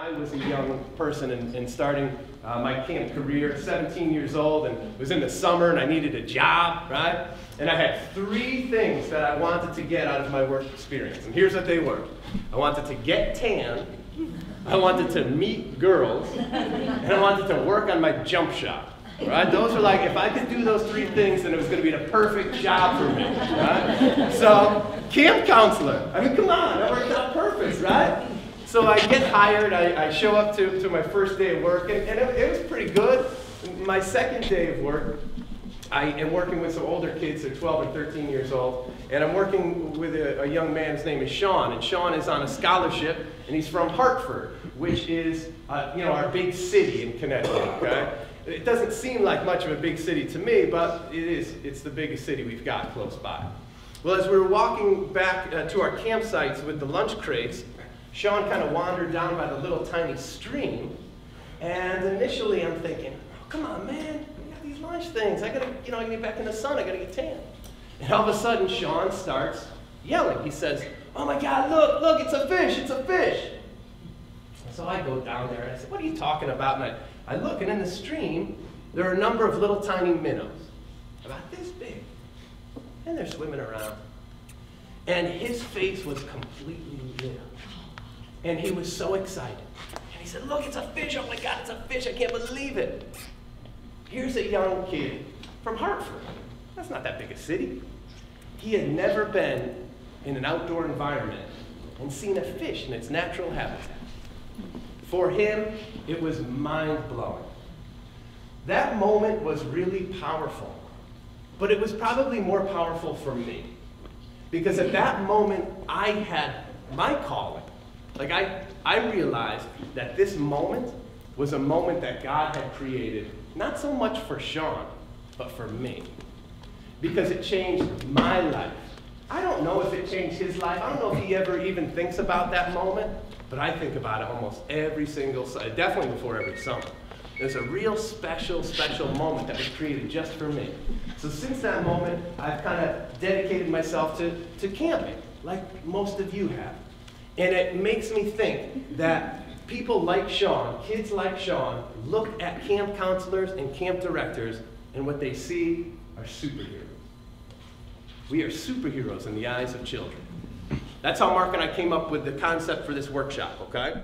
I was a young person and starting my camp career, 17 years old, and it was in the summer and I needed a job, right? And I had 3 things that I wanted to get out of my work experience. And here's what they were. I wanted to get tan, I wanted to meet girls, and I wanted to work on my jump shot. Right? Those were like, if I could do those 3 things, then it was going to be the perfect job for me. Right? So, camp counselor. I mean, come on, that worked out perfect, right? So I get hired, I show up to my first day of work, and it was pretty good. My second day of work, I am working with some older kids, they're 12 and 13 years old, and I'm working with a young man, his name is Sean, and Sean is on a scholarship, and he's from Hartford, which is, our big city in Connecticut, okay? It doesn't seem like much of a big city to me, but it is. It's the biggest city we've got close by. Well, as we were walking back to our campsites with the lunch crates, Sean kind of wandered down by the little tiny stream, and initially I'm thinking, oh, come on, man, we got these lunch things. I gotta, get back in the sun. I gotta get tan. And all of a sudden, Sean starts yelling. He says, oh my God, look, it's a fish, it's a fish. So I go down there and I said, what are you talking about? And I look, and in the stream, there are a number of little tiny minnows, about this big, and they're swimming around. And his face was completely lit up, and he was so excited. And he said, look, it's a fish, oh my God, it's a fish, I can't believe it. Here's a young kid from Hartford. That's not that big a city. He had never been in an outdoor environment and seen a fish in its natural habitat. For him, it was mind-blowing. That moment was really powerful, but it was probably more powerful for me. Because at that moment, I had my calling. Like I realized that this moment was a moment that God had created, not so much for Sean, but for me. Because it changed my life. I don't know if it changed his life. I don't know if he ever even thinks about that moment. But I think about it almost every single, definitely before every summer. There's a real special moment that was created just for me. So since that moment, I've kind of dedicated myself to camping, like most of you have. And it makes me think that people like Sean, kids like Sean, look at camp counselors and camp directors, and what they see are superheroes. We are superheroes in the eyes of children. That's how Mark and I came up with the concept for this workshop, okay?